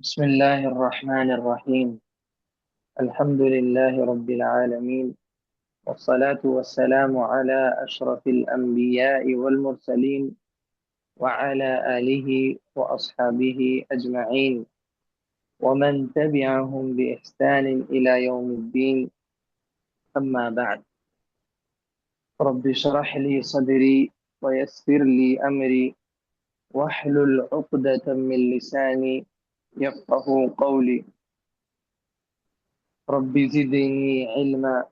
بسم الله الرحمن الرحيم. الحمد لله رب العالمين، والصلاة والسلام على أشرف الأنبياء والمرسلين وعلى آله وأصحابه أجمعين ومن تبعهم بإحسان إلى يوم الدين. أما بعد، رب اشرح لي صدري ويسر لي أمري واحلل عقدة من لساني يفقه قولي. رب زدني علما.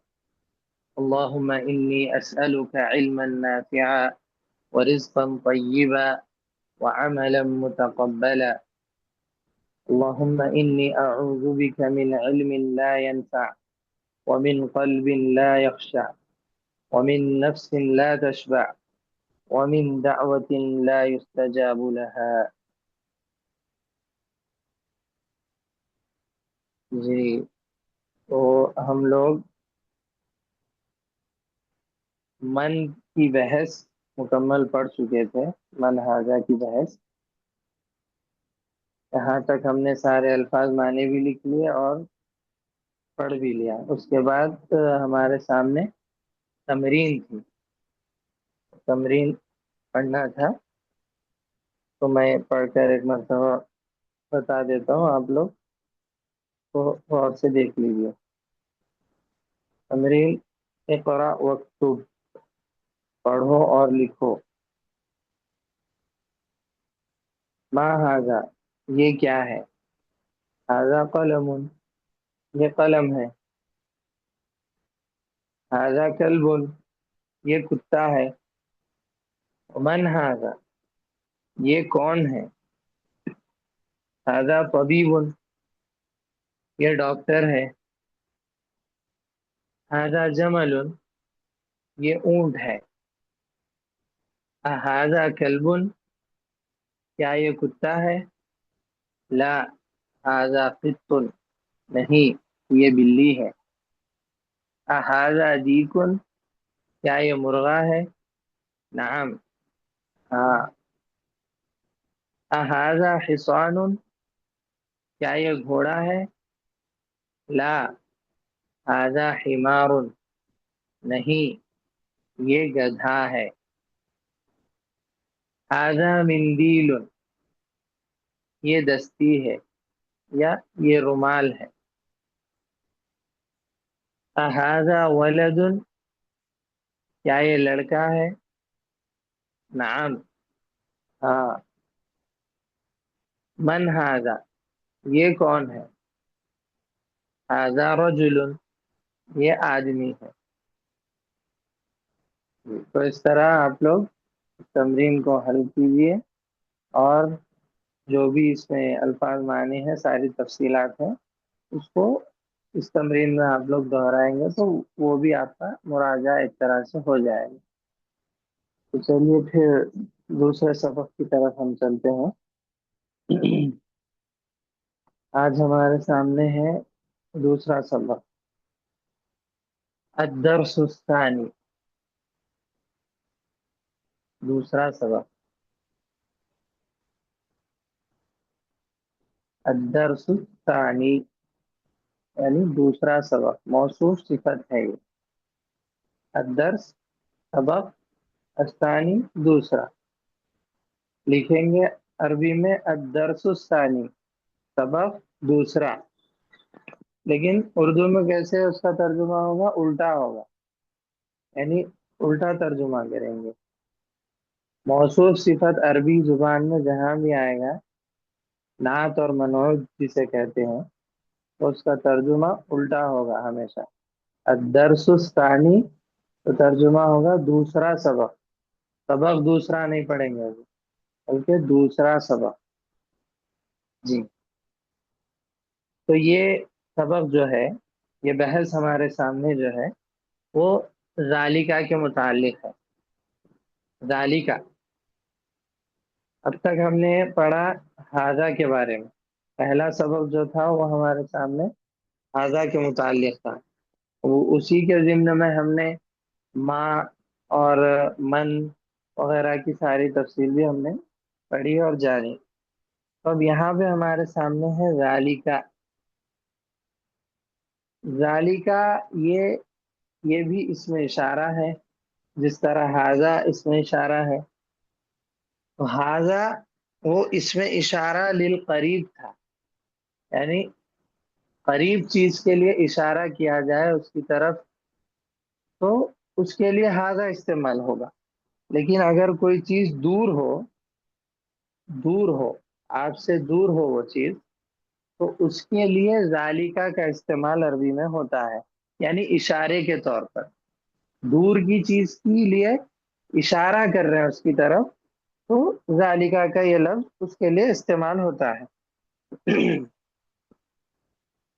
اللهم إني أسألك علما نافعا ورزقا طيبا وعملا متقبلا. اللهم إني أعوذ بك من علم لا ينفع ومن قلب لا يخشع ومن نفس لا تشبع ومن دعوة لا يستجاب لها. جی، تو ہم لوگ من کی بحث مکمل پڑھ چکے تھے، من ہاذا کی بحث. یہاں تک ہم نے سارے الفاظ معنی بھی لکھ لیے اور پڑھ بھی لیا. اس کے بعد ہمارے سامنے تمرین تھی، تمرین پڑھنا تھا. تو میں پڑھ کر ایک مرتبہ بتا دیتا ہوں، آپ لوگ کو غور سے دیکھ لیجیے. تمرین: اقرا واکتب، پڑھو اور لکھو. ما ھذا، یہ کیا ہے. ھذا قلم، یہ قلم ہے. ھذا کلب، یہ کتا ہے. من ھذا، یہ کون ہے. ھذا طبیب، یہ ڈاکٹر ہے. ھذا جمل، یہ اونٹ ہے. ھذا کلب، کیا یہ کتا ہے. لا، ھذا قط، نہیں یہ بلی ہے. ھذا دیک، کیا یہ مرغا ہے. نعم، ہاں. ھذا حصان، کیا یہ گھوڑا ہے. لا، ھذا حمار، نہیں یہ گدھا ہے. ھذا مندیل، یہ دستی ہے یا یہ رومال ہے. ھذا ولد، کیا یہ لڑکا ہے. نعم، ہاں. من ھذا، یہ کون ہے. ھذا رجل، یہ آدمی ہے. تو اس طرح آپ لوگ تمرین کو حل کیجیے، اور جو بھی اس میں الفاظ معنی ہیں، ساری تفصیلات ہیں، اس کو اس تمرین میں آپ لوگ دہرائیں گے تو وہ بھی آپ کا مراجعہ ایک طرح سے ہو جائے گا. تو چلیے پھر دوسرے سبق کی طرف ہم چلتے ہیں. آج ہمارے سامنے ہے دوسرا سبق، الدرس الثانی، دوسرا سبق. الدرس الثانی یعنی دوسرا سبق، موصوف صفت ہے یہ. الدرس سبق، الثانی دوسرا. لکھیں گے عربی میں الدرس الثانی، سبق دوسرا. لیکن اردو میں کیسے اس کا ترجمہ ہوگا، الٹا ہوگا، یعنی الٹا ترجمہ کریں گے. موصوف صفت عربی زبان میں جہاں بھی آئے گا، نعت اور منعوت جسے کہتے ہیں، تو اس کا ترجمہ الٹا ہوگا ہمیشہ. الدرس الثانی تو ترجمہ ہوگا دوسرا سبق. سبق دوسرا نہیں پڑھیں گے ابھی، بلکہ دوسرا سبق. جی، تو یہ سبق جو ہے، یہ بحث ہمارے سامنے جو ہے وہ ذالکہ کے متعلق ہے. ذالکہ، اب تک ہم نے پڑھا ھذا کے بارے میں. پہلا سبق جو تھا وہ ہمارے سامنے ھذا کے متعلق تھا. اسی کے ضمن میں ہم نے ما اور من وغیرہ کی ساری تفصیل بھی ہم نے پڑھی اور جانی. تو اب یہاں پہ ہمارے سامنے ہے ذالکا. ذالکا یہ بھی اس میں اشارہ ہے، جس طرح حاذا اس میں اشارہ ہے. تو حاذا وہ اس میں اشارہ للقریب تھا، یعنی قریب چیز کے لیے اشارہ کیا جائے اس کی طرف تو اس کے لیے حاذا استعمال ہوگا. لیکن اگر کوئی چیز دور ہو آپ سے دور ہو وہ چیز، تو اس کے لیے ذالکا کا استعمال عربی میں ہوتا ہے، یعنی اشارے کے طور پر. دور کی چیز کے لیے اشارہ کر رہے ہیں اس کی طرف، تو ذالکا کا یہ لفظ اس کے لیے استعمال ہوتا ہے.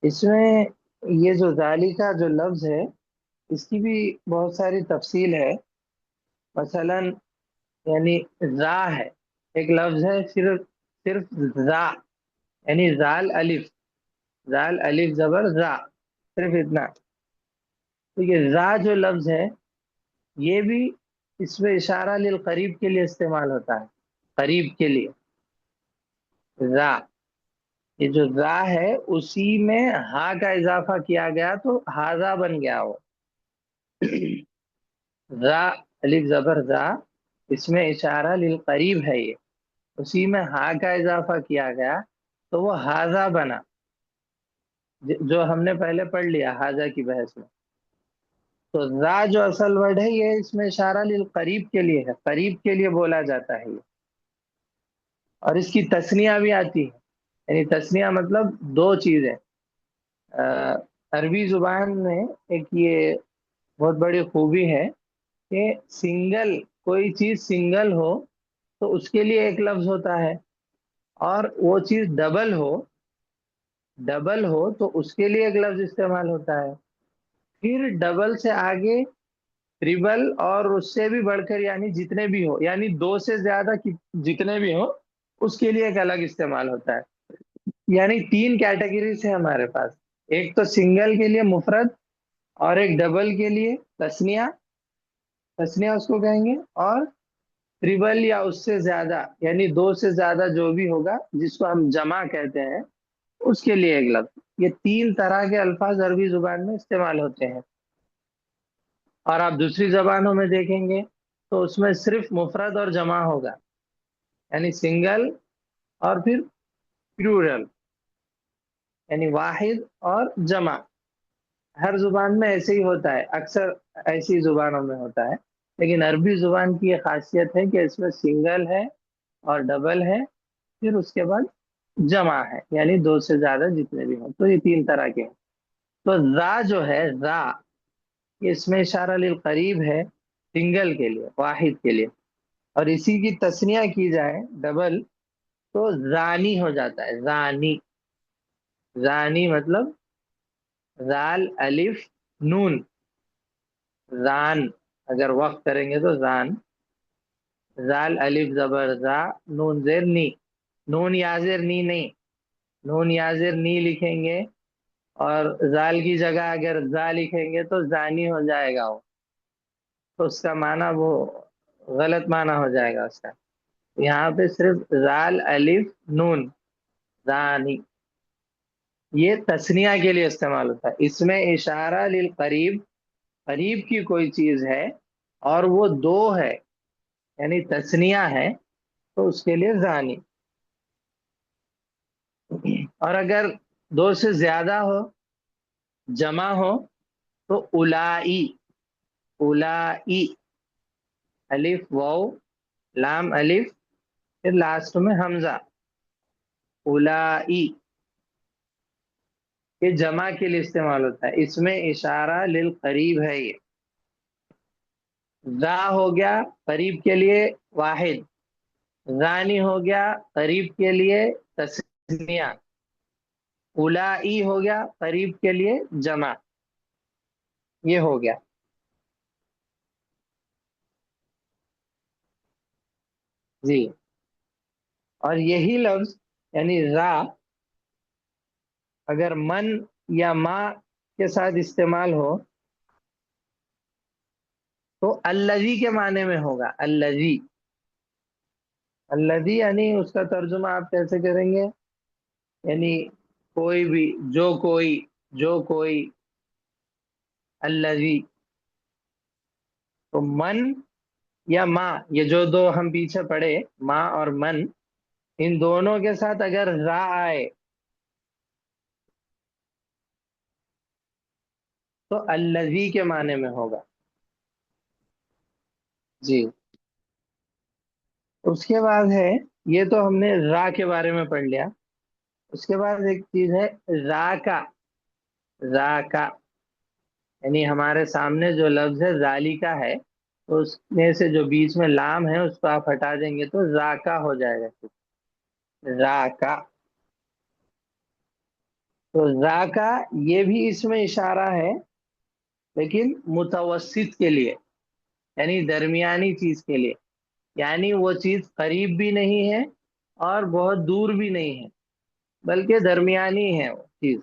اس میں یہ جو ذالکا جو لفظ ہے اس کی بھی بہت ساری تفصیل ہے. مثلا یعنی ذا ہے، ایک لفظ ہے صرف ذا، یعنی زال الف زبر ذا، صرف اتنا. تو یہ ذا جو لفظ ہے یہ بھی اس میں اشارہ للقریب کے لیے استعمال ہوتا ہے، قریب کے لیے. ذا، یہ جو ذا ہے اسی میں ہا کا اضافہ کیا گیا تو ہاذا بن گیا وہ. ذا الف زبر ذا، اس میں اشارہ للقریب ہے، یہ اسی میں ہا کا اضافہ کیا گیا تو وہ ہاذا بنا، جو ہم نے پہلے پڑھ لیا ہاذا کی بحث میں. تو ذا جو اصل ورڈ ہے یہ اس میں اشارہ للقریب کے لیے ہے، قریب کے لیے بولا جاتا ہے یہ. اور اس کی تثنیہ بھی آتی ہے، یعنی تثنیہ مطلب دو چیزیں. عربی زبان میں ایک یہ بہت بڑی خوبی ہے کہ کوئی چیز سنگل ہو تو اس کے لیے ایک لفظ ہوتا ہے، اور وہ چیز ڈبل ہو تو اس کے لیے ایک لفظ استعمال ہوتا ہے. پھر ڈبل سے آگے ٹریبل اور اس سے بھی بڑھ کر یعنی جتنے بھی ہو، یعنی دو سے زیادہ جتنے بھی ہو اس کے لیے ایک الگ استعمال ہوتا ہے. یعنی تین کیٹیگریز ہے ہمارے پاس، ایک تو سنگل کے لیے مفرد، اور ایک ڈبل کے لیے تسنیہ اس کو کہیں گے، اور ٹریبل یا اس سے زیادہ یعنی دو سے زیادہ جو بھی ہوگا جس کو ہم جمع کہتے ہیں اس کے لیے ایک لفظ. یہ تین طرح کے الفاظ عربی زبان میں استعمال ہوتے ہیں. اور آپ دوسری زبانوں میں دیکھیں گے تو اس میں صرف مفرد اور جمع ہوگا، یعنی سنگل اور پھر پلورل، یعنی واحد اور جمع. ہر زبان میں ایسے ہی ہوتا ہے، اکثر ایسی زبانوں میں ہوتا ہے. لیکن عربی زبان کی یہ خاصیت ہے کہ اس میں سنگل ہے اور ڈبل ہے، پھر اس کے بعد جمع ہے، یعنی دو سے زیادہ جتنے بھی ہوں. تو یہ تین طرح کے ہیں. تو ذا جو ہے ذا، یہ اس میں اشارہ للقریب ہے، سنگل کے لیے، واحد کے لیے. اور اسی کی تسنیہ کی جائے ڈبل تو زانی ہو جاتا ہے. زانی مطلب زال الف نون، زان اگر وقت کریں گے تو زان. زال الف زبر زا، نون زیر نی، نون یازر نی نہیں، نون یازر نی لکھیں گے اور زال کی جگہ اگر زا لکھیں گے تو زانی ہو جائے گا وہ، تو اس کا معنی وہ غلط معنی ہو جائے گا اس کا. یہاں پہ صرف زال الف نون، زانی، یہ تسنیہ کے لیے استعمال ہوتا ہے. اس میں اشارہ للقریب، قریب کی کوئی چیز ہے اور وہ دو ہے یعنی تسنیہ ہے تو اس کے لیے زانی. اور اگر دو سے زیادہ ہو، جمع ہو، تو الائی الف واو لام الف پھر لاسٹ میں حمزہ، الائی، یہ جمع کے لیے استعمال ہوتا ہے. اس میں اشارہ للقریب ہے. یہ ذا ہو گیا قریب کے لیے واحد، زانی ہو گیا قریب کے لیے تسنیہ، الائی ہو گیا قریب کے لیے جمع. یہ ہو گیا. جی. اور یہی لفظ یعنی ذا اگر من یا ما کے ساتھ استعمال ہو تو الذی کے معنی میں ہوگا. الذی الذی یعنی اس کا ترجمہ آپ کیسے کریں گے؟ یعنی کوئی بھی، جو کوئی الذی، تو من یا ماں، یہ جو دو ہم پیچھے پڑے ماں اور من، ان دونوں کے ساتھ اگر را آئے تو الذی کے معنی میں ہوگا. جی. اس کے بعد ہے، یہ تو ہم نے را کے بارے میں پڑھ لیا. اس کے بعد ایک چیز ہے را کا. را کا یعنی ہمارے سامنے جو لفظ ہے ذالکا ہے، تو اس میں سے جو بیچ میں لام ہے اس کو آپ ہٹا دیں گے تو ذاکا ہو جائے گا. ذاکا. تو ذاکا یہ بھی اس میں اشارہ ہے، لیکن متوسط کے لیے، یعنی درمیانی چیز کے لیے. یعنی وہ چیز قریب بھی نہیں ہے اور بہت دور بھی نہیں ہے، بلکہ درمیانی ہے وہ چیز.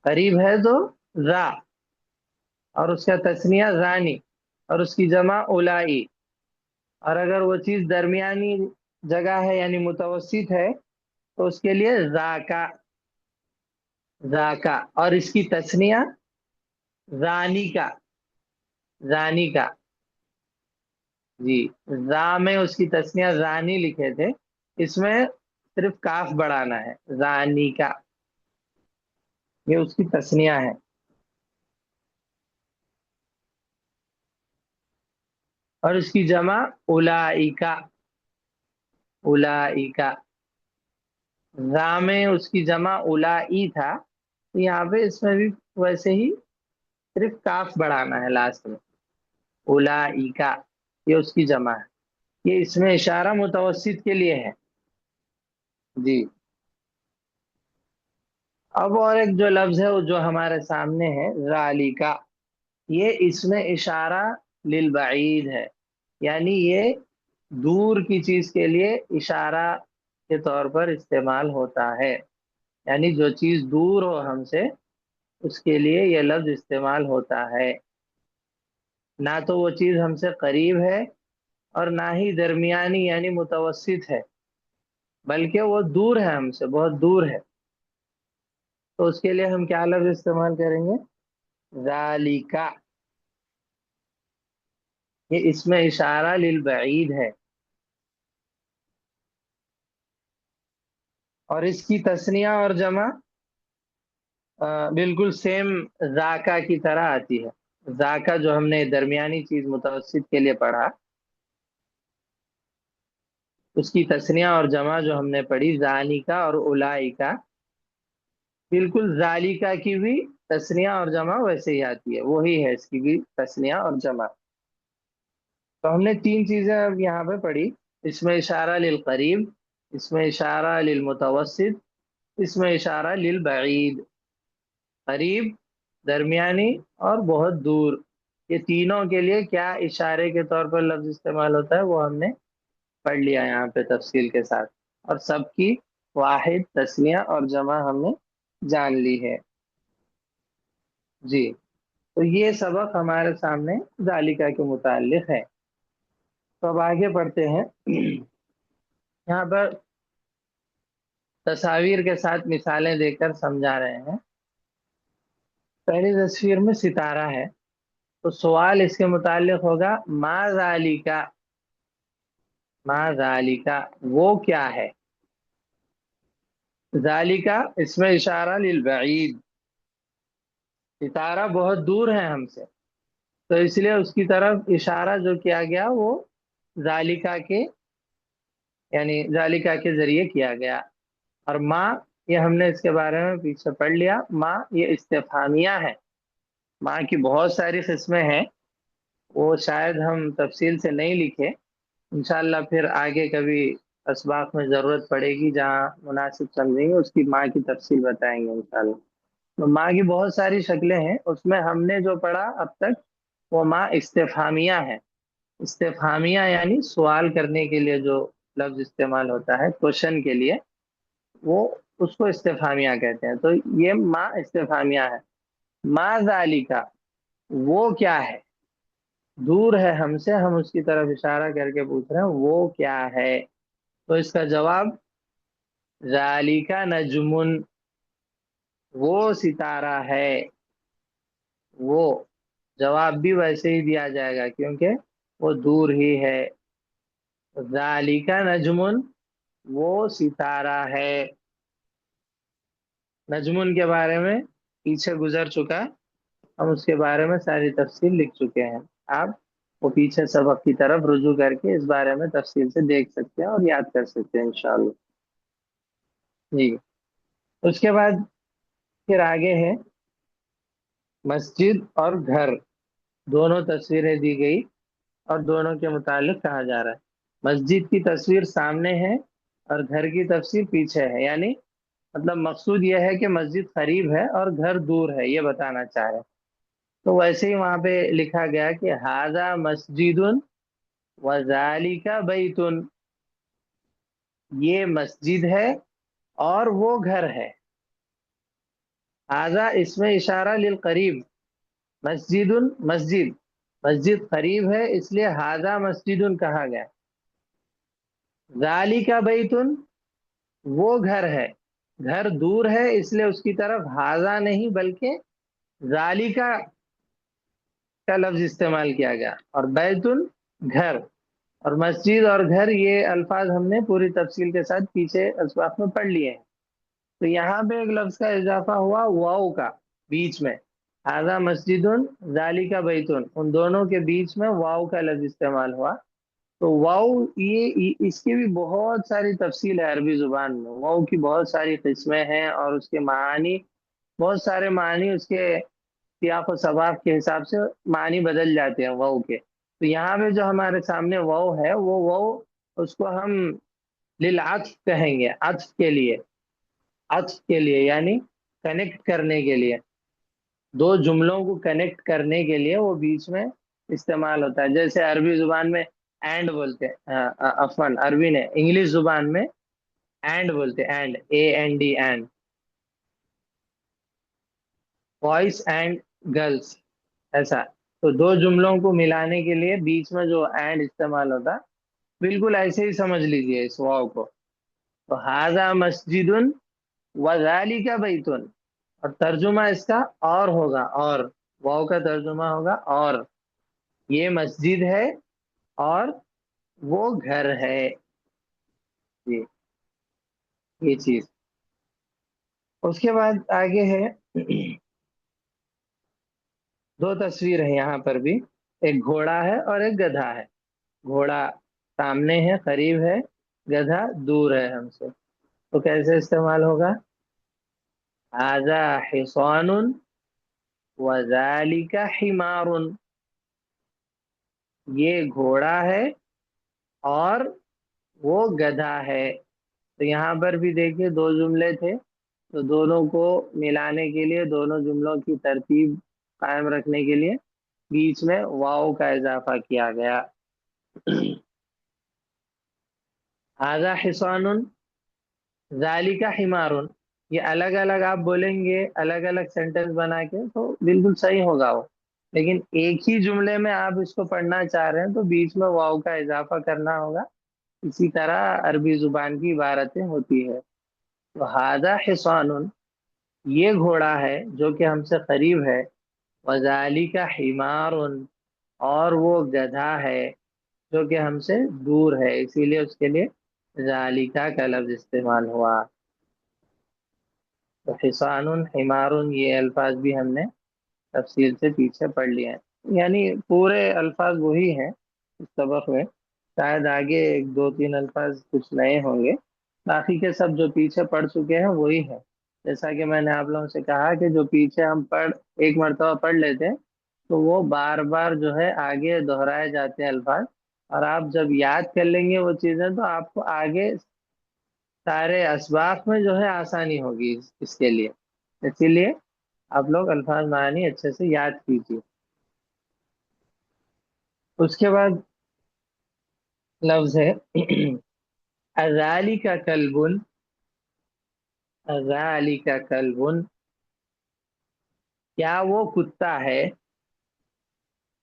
قریب ہے تو را، اور اس کا تثنیہ زانی، اور اس کی جمع اولائی. اور اگر وہ چیز درمیانی جگہ ہے یعنی متوسط ہے تو اس کے لیے ذاکا. ذاکا. اور اس کی تثنیہ زانی کا. زانی کا. جی. زا میں اس کی تثنیہ زانی لکھے تھے، اس میں صرف کاف بڑھانا ہے، زانی کا. یہ اس کی تثنیہ ہے. اور اس کی جمع اولائکا. اولائکا. را میں اس کی جمع اولائی تھا، تو یہاں پہ اس میں بھی ویسے ہی صرف کاف بڑھانا ہے لاسٹ میں. اولائکا یہ اس کی جمع ہے. یہ اس میں اشارہ متوسط کے لیے ہے. جی. اب اور ایک جو لفظ ہے وہ جو ہمارے سامنے ہے ذالکا، یہ اس میں اشارہ للبعید ہے. یعنی یہ دور کی چیز کے لیے اشارہ کے طور پر استعمال ہوتا ہے. یعنی جو چیز دور ہو ہم سے اس کے لیے یہ لفظ استعمال ہوتا ہے. نہ تو وہ چیز ہم سے قریب ہے اور نہ ہی درمیانی یعنی متوسط ہے، بلکہ وہ دور ہے، ہم سے بہت دور ہے. تو اس کے لیے ہم کیا لفظ استعمال کریں گے؟ ذالکا. یہ اس میں اشارہ للبعید ہے. اور اس کی تثنیہ اور جمع بالکل سیم ذاکا کی طرح آتی ہے. ذاکا جو ہم نے درمیانی چیز متوسط کے لیے پڑھا، اس کی تثنیہ اور جمع جو ہم نے پڑھی ذالکا اور اولائکا، بالکل ذالکا کی بھی تثنیہ اور جمع ویسے ہی آتی ہے، وہی ہے اس کی بھی تثنیہ اور جمع. تو ہم نے تین چیزیں اب یہاں پہ پڑھی. اس میں اشارہ للقریب، اس میں اشارہ للمتوسط، اس میں اشارہ للبعید. قریب، درمیانی اور بہت دور، یہ تینوں کے لیے کیا اشارے کے طور پر لفظ استعمال ہوتا ہے وہ ہم نے پڑھ لیا یہاں پہ تفصیل کے ساتھ. اور سب کی واحد، تثنیہ اور جمع ہم نے جان لی ہے. جی. تو یہ سبق ہمارے سامنے ذالکا کے متعلق ہے. تو اب آگے پڑھتے ہیں. یہاں پر تصاویر کے ساتھ مثالیں دے کر سمجھا رہے ہیں. پہلی تصویر میں ستارہ ہے، تو سوال اس کے متعلق ہوگا ما ذالکا. ما ذالکا وہ کیا ہے؟ ذالکا اس میں اشارہ للبعید، ستارہ بہت دور ہے ہم سے، تو اس لیے اس کی طرف اشارہ جو کیا گیا وہ ذالکا کے، یعنی ذالکا کے ذریعے کیا گیا. اور ماں، یہ ہم نے اس کے بارے میں پیچھے پڑھ لیا. ماں یہ استفہامیہ ہے. ماں کی بہت ساری قسمیں ہیں، وہ شاید ہم تفصیل سے نہیں لکھے. انشاءاللہ پھر آگے کبھی اسباق میں ضرورت پڑے گی، جہاں مناسب سمجھیں گے اس کی ماں کی تفصیل بتائیں گے انشاءاللہ. تو ماں کی بہت ساری شکلیں ہیں، اس میں ہم نے جو پڑھا اب تک وہ ماں استفہامیہ ہے. استفہامیہ یعنی سوال کرنے کے لیے جو لفظ استعمال ہوتا ہے کوشچن کے لیے، وہ اس کو استفہامیہ کہتے ہیں. تو یہ ماں استفہامیہ ہے. ما ذالکا وہ کیا ہے؟ دور ہے ہم سے، ہم اس کی طرف اشارہ کر کے پوچھ رہے ہیں وہ کیا ہے. تو اس کا جواب ذالک نجمن، وہ ستارہ ہے. وہ جواب بھی ویسے ہی دیا جائے گا کیونکہ وہ دور ہی ہے. ذالک نجمن، وہ ستارہ ہے. نجمن کے بارے میں پیچھے گزر چکا، ہم اس کے بارے میں ساری تفصیل لکھ چکے ہیں. آپ وہ پیچھے سبق کی طرف رجوع کر کے اس بارے میں تفصیل سے دیکھ سکتے ہیں اور یاد کر سکتے ہیں انشاءاللہ. جی. اس کے بعد پھر آگے ہے مسجد اور گھر، دونوں تصویریں دی گئی اور دونوں کے متعلق کہا جا رہا ہے. مسجد کی تصویر سامنے ہے اور گھر کی تصویر پیچھے ہے، یعنی مطلب مقصود یہ ہے کہ مسجد قریب ہے اور گھر دور ہے، یہ بتانا چاہ رہے ہیں. تو ویسے ہی وہاں پہ لکھا گیا کہ ہاذا مسجد وذالک بیت، یہ مسجد ہے اور وہ گھر ہے. ہاذا اس میں اشارہ للقریب، مسجد مسجد، مسجد قریب ہے اس لیے ہاذا مسجد کہا گیا. ذالک بیت، وہ گھر ہے، گھر دور ہے اس لیے اس کی طرف ہاذا نہیں بلکہ ذالک کا لفظ استعمال کیا گیا. اور بیت گھر، اور مسجد اور گھر یہ الفاظ ہم نے پوری تفصیل کے ساتھ پیچھے اسباق میں پڑھ لیے ہیں. تو یہاں پہ ایک لفظ کا اضافہ ہوا واو کا بیچ میں، ہذا مسجد ذالک بیت، ان دونوں کے بیچ میں واو کا لفظ استعمال ہوا. تو واو اس کی بھی بہت ساری تفصیل ہے عربی زبان میں. واو کی بہت ساری قسمیں ہیں اور اس کے معانی، بہت سارے معنی اس کے سیاق و سباق کے حساب سے معنی بدل جاتے ہیں واو کے. تو یہاں پہ جو ہمارے سامنے واو ہے وہ واو اس کو ہم للعطف کہیں گے، عطف کے لیے، عطف کے لیے یعنی کنیکٹ کرنے کے لیے، دو جملوں کو کنیکٹ کرنے کے لیے وہ بیچ میں استعمال ہوتا ہے. جیسے عربی زبان میں اینڈ بولتے ہیں، عفواً عربی نے انگلش زبان میں اینڈ بولتے ہیں، and AND and, boys and girls ایسا. تو دو جملوں کو ملانے کے لیے بیچ میں جو اینڈ استعمال ہوتا، بالکل ایسے ہی سمجھ لیجئے اس واو کو. تو ہاذا مسجد وذالک بیت، اور ترجمہ اس کا اور ہوگا، اور واو کا ترجمہ ہوگا اور، یہ مسجد ہے اور وہ گھر ہے. یہ یہ چیز. اس کے بعد آگے ہے دو تصویر ہیں یہاں پر بھی، ایک گھوڑا ہے اور ایک گدھا ہے. گھوڑا سامنے ہے قریب ہے، گدھا دور ہے ہم سے. تو کیسے استعمال ہوگا؟ هذا حصان وذالک حمار، یہ گھوڑا ہے اور وہ گدھا ہے. تو یہاں پر بھی دیکھیے دو جملے تھے، تو دونوں کو ملانے کے لیے، دونوں جملوں کی ترتیب قائم رکھنے کے لیے بیچ میں واؤ کا اضافہ کیا گیا. هذا حصان ذالک حمار، یہ الگ الگ آپ بولیں گے، الگ الگ سینٹنس بنا کے تو بالکل صحیح ہوگا وہ، لیکن ایک ہی جملے میں آپ اس کو پڑھنا چاہ رہے ہیں تو بیچ میں واؤ کا اضافہ کرنا ہوگا. اسی طرح عربی زبان کی عبارتیں ہوتی ہے. تو ہذا حصان، یہ گھوڑا ہے جو کہ ہم سے قریب ہے، وذالک حمار، اور وہ گدھا ہے جو کہ ہم سے دور ہے، اسی لیے اس کے لیے ذالکا کا لفظ استعمال ہوا. تو حصان حمار یہ الفاظ بھی ہم نے تفصیل سے پیچھے پڑھ لیے ہیں، یعنی پورے الفاظ وہی ہیں اس سبق میں. شاید آگے ایک دو تین الفاظ کچھ نئے ہوں گے، باقی کے سب جو پیچھے پڑھ چکے ہیں وہی ہیں. جیسا کہ میں نے آپ لوگوں سے کہا کہ جو پیچھے ہم ایک مرتبہ پڑھ لیتے ہیں تو وہ بار بار جو ہے آگے دہرائے جاتے ہیں الفاظ، اور آپ جب یاد کر لیں گے وہ چیزیں تو آپ کو آگے سارے اسباق میں جو ہے آسانی ہوگی اس کے لیے. اسی لیے آپ لوگ الفاظ معانی اچھے سے یاد کیجیے. اس کے بعد لفظ ہے اذالک کلب، اذالک کلب، کیا وہ کتا ہے؟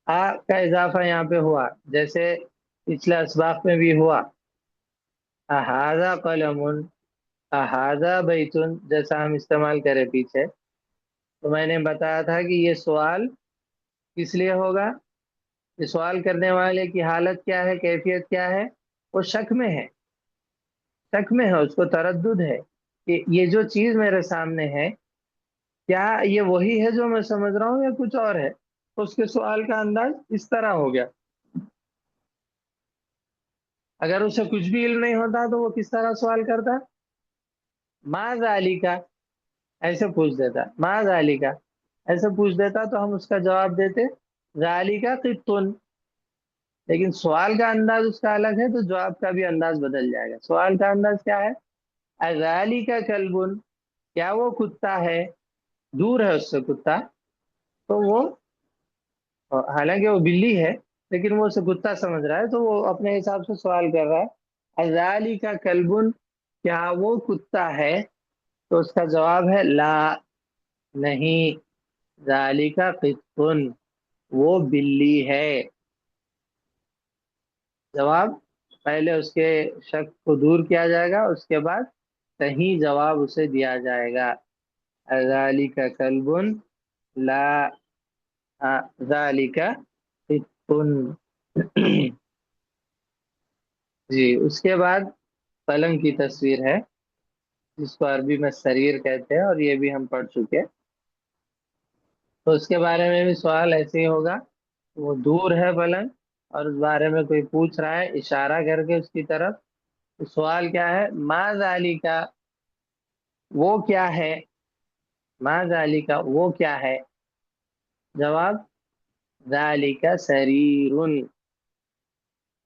کا اضافہ یہاں پہ ہوا، جیسے پچھلے اسباق میں بھی ہوا، احاذا قلم، احاذا بیتن، جیسا ہم استعمال کریں پیچھے. تو میں نے بتایا تھا کہ یہ سوال کس لیے ہوگا؟ یہ سوال کرنے والے کی حالت کیا ہے، کیفیت کیا ہے؟ وہ شک میں ہے، شک میں ہے، اس کو تردد ہے کہ یہ جو چیز میرے سامنے ہے کیا یہ وہی ہے جو میں سمجھ رہا ہوں یا کچھ اور ہے. تو اس کے سوال کا انداز اس طرح ہو گیا. اگر اسے کچھ بھی علم نہیں ہوتا تو وہ کس طرح سوال کرتا؟ ما ذالکا، ایسے پوچھ دیتا، ما ذالکا ایسے پوچھ دیتا تو ہم اس کا جواب دیتے ذالکا قطن. لیکن سوال کا انداز اس کا الگ ہے تو جواب کا بھی انداز بدل جائے گا. سوال کا انداز کیا ہے؟ اذالکا کلبن، کیا وہ کتا ہے؟ دور ہے اس سے کتا، تو وہ حالانکہ وہ بلی ہے لیکن وہ اسے کتا سمجھ رہا ہے تو وہ اپنے حساب سے سوال کر رہا ہے اذالکا کلبن، کیا وہ کتا ہے؟ تو اس کا جواب ہے لا، نہیں، ذالکا قطن، وہ بلی ہے. جواب پہلے اس کے شک کو دور کیا جائے گا، اس کے بعد صحیح جواب اسے دیا جائے گا. ذالکا کلبن، لا، ذالکا قطن. جی، اس کے بعد پلنگ کی تصویر ہے جس کو عربی میں سریر کہتے ہیں اور یہ بھی ہم پڑھ چکے. تو اس کے بارے میں بھی سوال ایسے ہی ہوگا، وہ دور ہے پلنگ اور اس بارے میں کوئی پوچھ رہا ہے اشارہ کر کے اس کی طرف. تو سوال کیا ہے؟ ما ذالکا، وہ کیا ہے؟ ما ذالکا، وہ کیا ہے؟ جواب ذالکا سریر،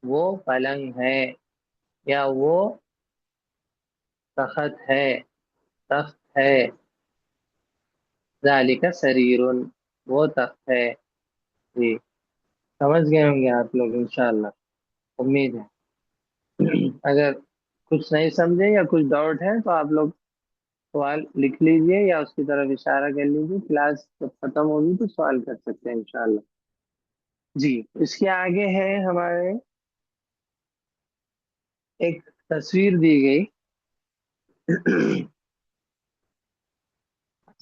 وہ پلنگ ہے یا وہ تخت ہے، تخت ہے. ذالکا سریر، وہ تخت ہے. جی، سمجھ گئے ہوں گے آپ لوگ انشاءاللہ، امید ہے. اگر کچھ نہیں سمجھے یا کچھ ڈاؤٹ ہے تو آپ لوگ سوال لکھ لیجئے یا اس کی طرف اشارہ کر لیجئے. کلاس جب ختم ہوگی تو سوال کر سکتے ہیں انشاءاللہ. جی، اس کے آگے ہے ہمارے ایک تصویر دی گئی.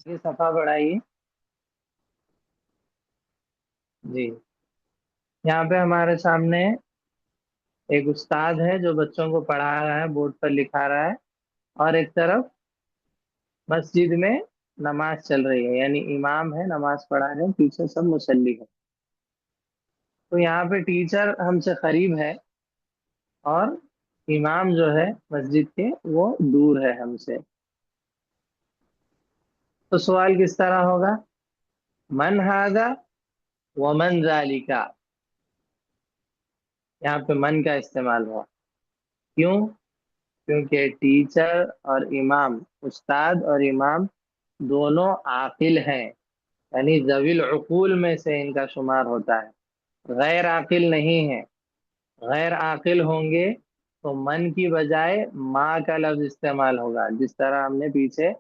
یہ صفحہ بڑھائیے. جی، یہاں پہ ہمارے سامنے ایک استاد ہے جو بچوں کو پڑھا رہا ہے، بورڈ پر لکھا رہا ہے، اور ایک طرف مسجد میں نماز چل رہی ہے، یعنی امام ہے نماز پڑھا رہے ہیں، پیچھے سب مصلی ہے. تو یہاں پہ ٹیچر ہم سے قریب ہے اور امام جو ہے مسجد کے وہ دور ہے ہم سے. تو سوال کس طرح ہوگا؟ من ھذا ومن ذالکا، یہاں پہ من کا استعمال ہوا. کیوں؟ کیونکہ ٹیچر اور امام، استاد اور امام دونوں عاقل ہیں، یعنی ذوی العقول میں سے ان کا شمار ہوتا ہے، غیر عاقل نہیں ہے. غیر عاقل ہوں گے تو من کی بجائے ما کا لفظ استعمال ہوگا، جس طرح ہم نے پیچھے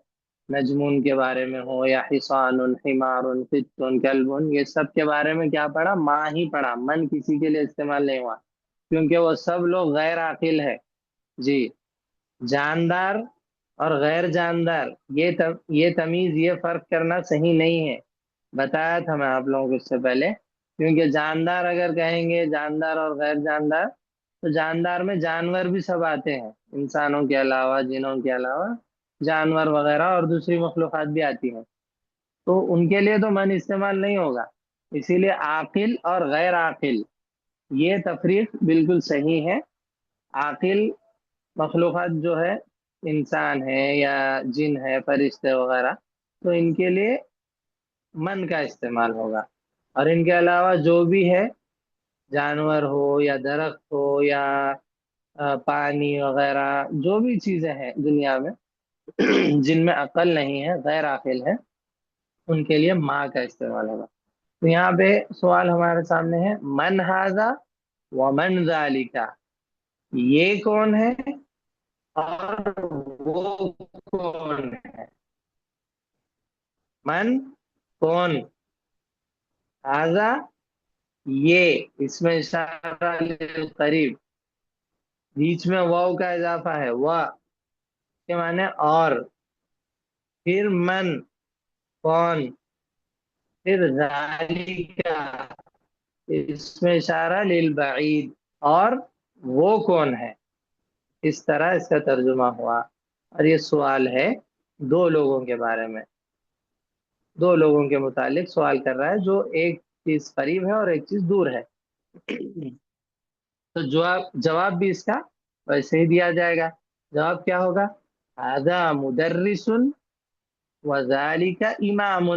نجمون کے بارے میں ہو یا حصان، حمار، قط، کلب، یہ سب کے بارے میں کیا پڑھا؟ ما ہی پڑھا، من کسی کے لیے استعمال نہیں ہوا کیونکہ وہ سب لوگ غیر عاقل ہے. جی، جاندار اور غیر جاندار، یہ تمیز، یہ فرق کرنا صحیح نہیں ہے. بتایا تھا میں آپ لوگوں کو اس سے پہلے. کیونکہ جاندار اگر کہیں گے جاندار اور غیر جاندار، تو جاندار میں جانور بھی سب آتے ہیں، انسانوں کے علاوہ، جنوں کے علاوہ جانور وغیرہ اور دوسری مخلوقات بھی آتی ہیں. تو ان کے لیے تو من استعمال نہیں ہوگا. اسی لیے عاقل اور غیر عاقل یہ تفریق بالکل صحیح ہے. عاقل مخلوقات جو ہے، انسان ہے یا جن ہے، فرشتے وغیرہ، تو ان کے لیے من کا استعمال ہوگا. اور ان کے علاوہ جو بھی ہے، جانور ہو یا درخت ہو یا پانی وغیرہ، جو بھی چیزیں ہیں دنیا میں جن میں عقل نہیں ہے، غیر عاقل ہے، ان کے لیے ماں کا استعمال ہوگا. تو یہاں پہ سوال ہمارے سامنے ہے من ھذا ومن ذالکا، یہ کون ہے اور وہ کون ہے؟ من کون، ھذا یہ اس میں اشارہ قریب، بیچ میں واو کا اضافہ ہے، وہ کے معنی اور، پھر من کون، پھر ذالکا اس میں اشارہ للبعید، اور وہ کون ہے، اس طرح اس کا ترجمہ ہوا۔ اور یہ سوال ہے دو لوگوں کے بارے میں، دو لوگوں کے متعلق سوال کر رہا ہے، جو ایک چیز قریب ہے اور ایک چیز دور ہے۔ تو جواب بھی اس کا ویسے ہی دیا جائے گا۔ جواب کیا ہوگا؟ هذا مدرس وذلك امام،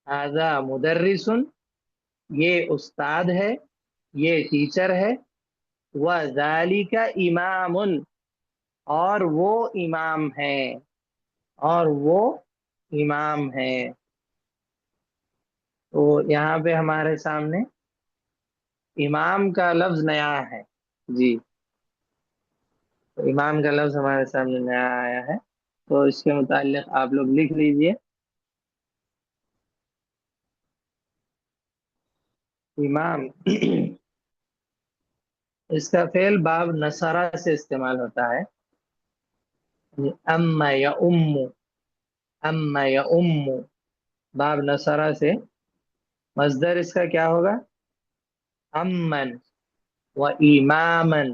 هذا مدرس یہ استاد ہے، یہ ٹیچر ہے، وذلك امام اور وہ امام ہے، اور وہ امام ہے۔ تو یہاں پہ ہمارے سامنے امام کا لفظ نیا ہے، جی، تو امام کا لفظ ہمارے سامنے نیا آیا ہے، تو اس کے متعلق آپ لوگ لکھ لیجئے۔ امام اس کا فعل باب نصرہ سے استعمال ہوتا ہے، یعنی اما یا ام، اما یا ام، باب نصرہ سے۔ مصدر اس کا کیا ہوگا؟ امن و امامن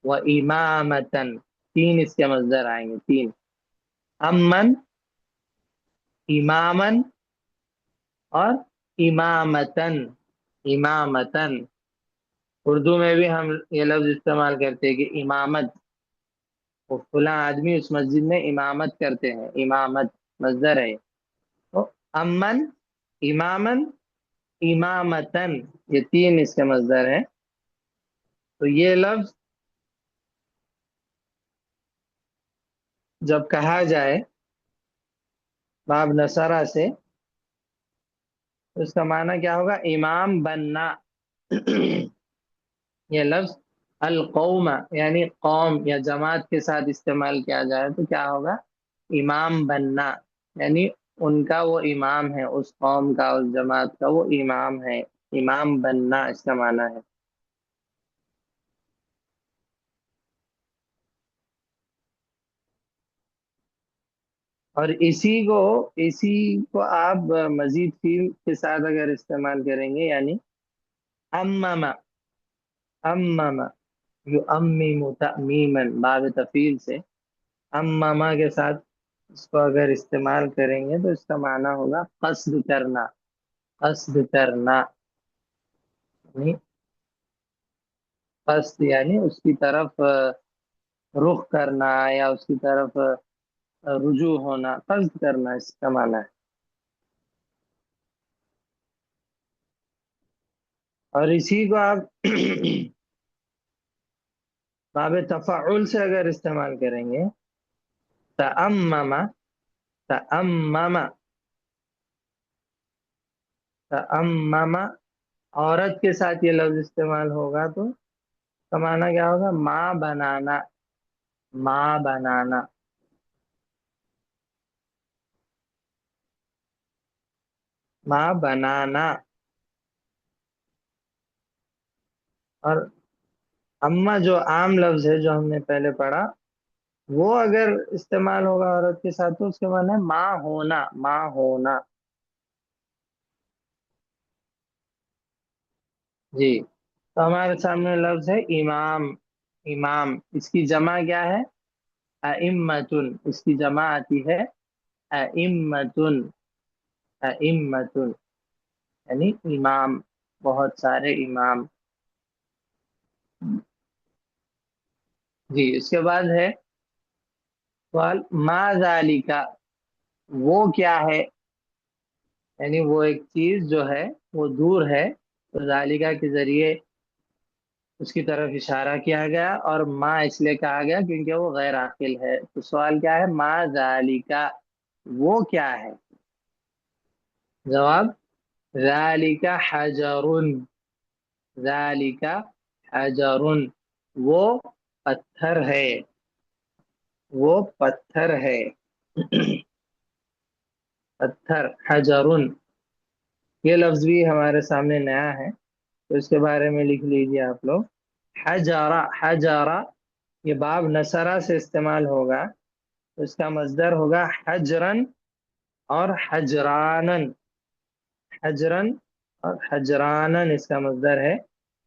و امامتن، تین اس کے مصدر آئیں گے، تین، امن، امامن اور امامتن، امامتن۔ اردو میں بھی ہم یہ لفظ استعمال کرتے ہیں کہ امامت، وہ فلاں آدمی اس مسجد میں امامت کرتے ہیں، امامت مصدر ہے۔ تو امن، امامن، امامتن، یہ تین اس کے مصدر ہیں۔ تو یہ لفظ جب کہا جائے باب نصرہ سے، تو اس کا معنی کیا ہوگا؟ امام بننا۔ یہ لفظ القوم یعنی قوم یا جماعت کے ساتھ استعمال کیا جائے تو کیا ہوگا؟ امام بننا، یعنی ان کا وہ امام ہے، اس قوم کا، اس جماعت کا وہ امام ہے، امام بننا اس کا معنی ہے۔ اور اسی کو آپ مزید فیل کے ساتھ اگر استعمال کریں گے، یعنی امم، امم یؤمم تأمیما، باب تفعیل سے امم کے ساتھ اس کو اگر استعمال کریں گے تو اس کا معنی ہوگا قصد کرنا، قصد کرنا، یعنی قصد یعنی اس کی طرف رخ کرنا یا اس کی طرف رجوع ہونا، قصد کرنا اس کا معنی ہے۔ اور اسی کو آپ باب تفعل سے اگر استعمال کریں گے، تأمم، تأمم، تأمم، عورت کے ساتھ یہ لفظ استعمال ہوگا تو اس کا معنی کیا ہوگا؟ ماں بنانا، ماں بنانا، ماں بنانا۔ اور اما جو عام لفظ ہے جو ہم نے پہلے پڑھا، وہ اگر استعمال ہوگا عورت کے ساتھ تو اس کے معنی ہے ماں ہونا، ماں ہونا، جی۔ تو ہمارے سامنے لفظ ہے امام، امام، اس کی جمع کیا ہے؟ ائمتن، اس کی جمع آتی ہے ائمتن، ائمتن، یعنی امام، بہت سارے امام، جی۔ اس کے بعد ہے سوال ما ذالکا، وہ کیا ہے، یعنی وہ ایک چیز جو ہے وہ دور ہے، تو ذالکا کے ذریعے اس کی طرف اشارہ کیا گیا، اور ما اس لیے کہا گیا کیونکہ وہ غیر عاقل ہے۔ تو سوال کیا ہے؟ ما ذالکا، وہ کیا ہے؟ جواب ذالک حجر، ذالک حجر، وہ پتھر ہے، وہ پتھر ہے، پتھر، حجر، یہ لفظ بھی ہمارے سامنے نیا ہے، تو اس کے بارے میں لکھ لیجیے آپ لوگ۔ حجارہ، حجارہ یہ باب نصرہ سے استعمال ہوگا، تو اس کا مصدر ہوگا حجرن اور حجرانن، حجرن اور حجرانن اس کا مصدر ہے۔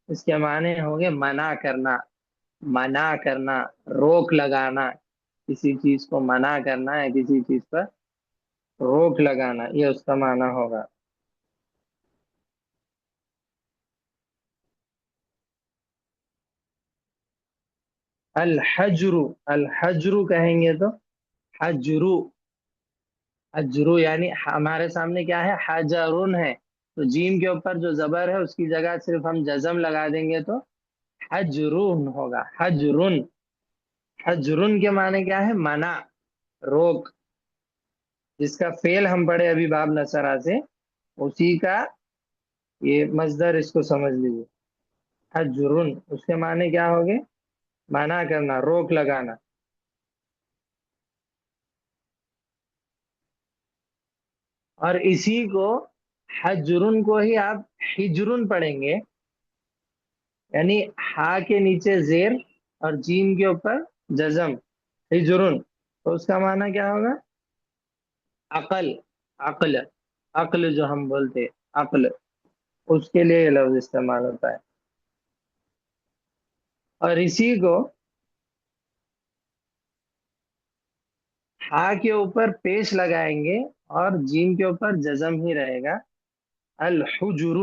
اس کے معنی ہوں گے منع کرنا، منع کرنا، روک لگانا، کسی چیز کو منع کرنا ہے، کسی چیز پر روک لگانا، یہ اس کا معنی ہوگا۔ الحجر، الحجر کہیں گے تو حجرو، حجرو یعنی ہمارے سامنے کیا ہے، حجرن ہے، تو جیم کے اوپر جو زبر ہے اس کی جگہ صرف ہم جزم لگا دیں گے تو حجرون ہوگا، حجرن۔ حجرن کے معنی کیا ہے، منع، روک، جس کا فعل ہم پڑھے ابھی باب نصرہ سے، اسی کا یہ مصدر اس کو سمجھ لیجیے، حجرن، اس کے معنی کیا ہوگے، منع کرنا، روک لگانا۔ اور اسی کو حجرن کو ہی آپ ہجرن پڑھیں گے، یعنی ہا کے نیچے زیر اور جیم کے اوپر جزم، ہجرن، تو اس کا معنی کیا ہوگا، عقل، عقل، عقل جو ہم بولتے عقل، اس کے لیے یہ لفظ استعمال ہوتا ہے۔ اور اسی کو ہا کے اوپر پیش لگائیں گے اور جیم کے اوپر جزم ہی رہے گا، الحجر،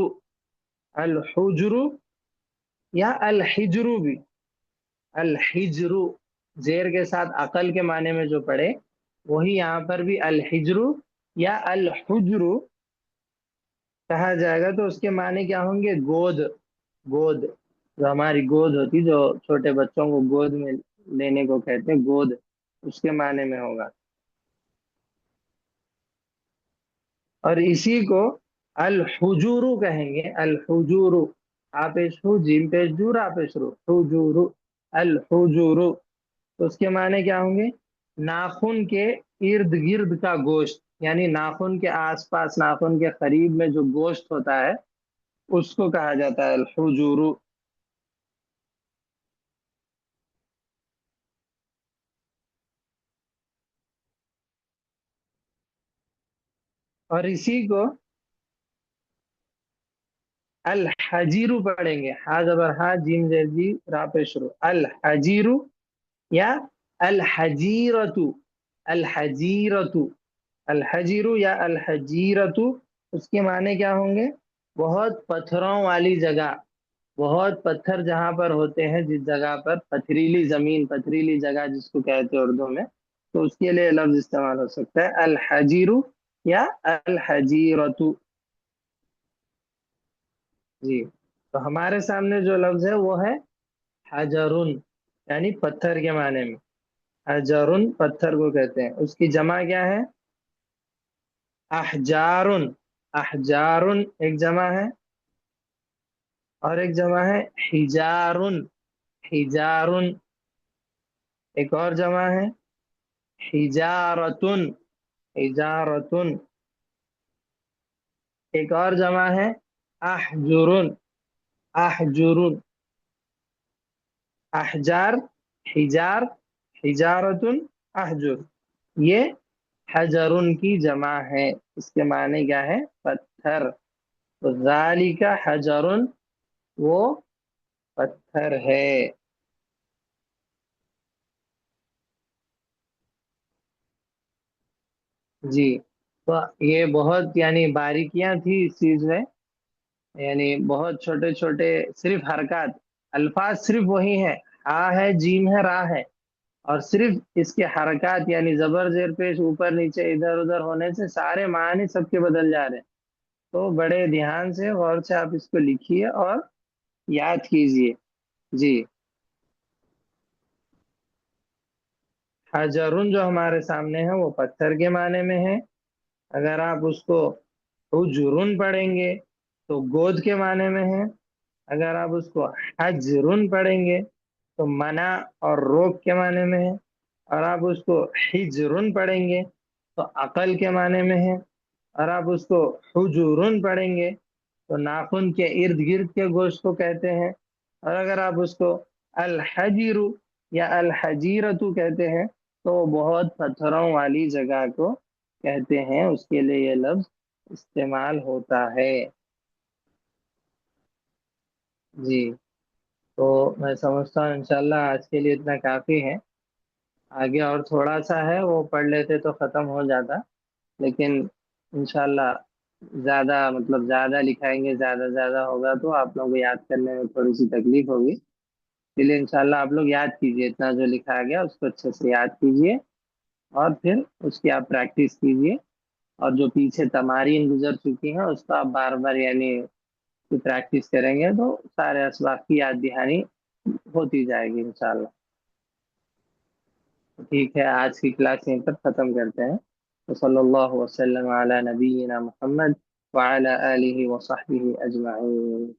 الحجر یا الحجر بھی، الحجر زیر کے ساتھ عقل کے معنی میں جو پڑھے وہی یہاں پر بھی الحجر یا الحجر کہا جائے گا، تو اس کے معنی کیا ہوں گے، گود، گود، جو ہماری گود ہوتی، جو چھوٹے بچوں کو گود میں لینے کو کہتے ہیں گود، اس کے معنی میں ہوگا۔ اور اسی کو الحجور کہیں گے، الحجور، آپیش ہو جیم پیش جور آپیش رو، حجور، الحجور، تو اس کے معنی کیا ہوں گے، ناخن کے ارد گرد کا گوشت، یعنی ناخن کے آس پاس، ناخن کے قریب میں جو گوشت ہوتا ہے اس کو کہا جاتا ہے الحجور۔ اور اسی کو الحجیر پڑھیں گے، ہا زبر ہا جیم زیر جی را پیش رو، الحجیر یا الحجیرت، الحجیرت، الحجیر یا الحجیرت، اس کے معنی کیا ہوں گے، بہت پتھروں والی جگہ، بہت پتھر جہاں پر ہوتے ہیں، جس جگہ پر پتھریلی زمین، پتھریلی جگہ جس کو کہتے ہیں اردو میں، تو اس کے لیے لفظ استعمال ہو سکتا ہے الحجیر یا الحجیرت۔ جی، تو ہمارے سامنے جو لفظ ہے وہ ہے حجرن، یعنی پتھر کے معنی میں، حجرن پتھر کو کہتے ہیں، اس کی جمع کیا ہے، احجارن، احجارن ایک جمع ہے، اور ایک جمع ہے حجارن، حجارن، ایک اور جمع ہے حجارتن، حجارتن، ایک اور جمع ہے احجرن، احجرن، احجار، حجار، حجارتن، احجر، یہ حجرن کی جمع ہے، اس کے معنی کیا ہے، پتھر، تو ذالک حجرن، وہ پتھر ہے۔ جی، تو یہ بہت یعنی باریکیاں تھی اس چیز میں، یعنی بہت چھوٹے چھوٹے صرف حرکات، الفاظ صرف وہی ہیں، ہا ہے، جیم ہے، را ہے، اور صرف اس کے حرکات یعنی زبر زیر پیش اوپر نیچے ادھر ادھر ہونے سے سارے معنی سب کے بدل جا رہے ہیں، تو بڑے دھیان سے غور سے آپ اس کو لکھیے اور یاد کیجئے۔ جی، حجرن جو ہمارے سامنے ہے وہ پتھر کے معنی میں ہے، اگر آپ اس کو حجرن پڑھیں گے تو گود کے معنی میں ہے، اگر آپ اس کو حجرن پڑھیں گے تو منع اور روک کے معنی میں ہے، اور آپ اس کو حجرن پڑھیں گے تو عقل کے معنی میں ہے، اور آپ اس کو حجورن پڑھیں گے تو ناخن کے ارد گرد کے گوشت کو کہتے ہیں، اور اگر آپ اس کو الحجر یا الحجیرتو کہتے ہیں تو وہ بہت پتھروں والی جگہ کو کہتے ہیں، اس کے لیے یہ لفظ استعمال ہوتا ہے۔ جی، تو میں سمجھتا ہوں انشاءاللہ آج کے لیے اتنا کافی ہے، آگے اور تھوڑا سا ہے وہ پڑھ لیتے تو ختم ہو جاتا، لیکن انشاءاللہ زیادہ مطلب زیادہ لکھائیں گے، زیادہ زیادہ ہوگا تو آپ لوگوں کو یاد کرنے میں تھوڑی سی تکلیف ہوگی، اس لیے انشاءاللہ آپ لوگ یاد کیجئے، اتنا جو لکھا گیا اس کو اچھے سے یاد کیجئے، اور پھر اس کی آپ پریکٹس کیجئے، اور جو پیچھے تمارین گزر چکی ہیں اس کو آپ بار بار یعنی پریکٹس کریں گے تو سارے اسباق کی یاد دہانی ہوتی جائے گی انشاءاللہ۔ ٹھیک ہے، آج کی کلاس یہیں پر ختم کرتے ہیں، وصلی اللہ وسلم علی نبینا محمد وعلی آلہ وصحبہ اجمعین۔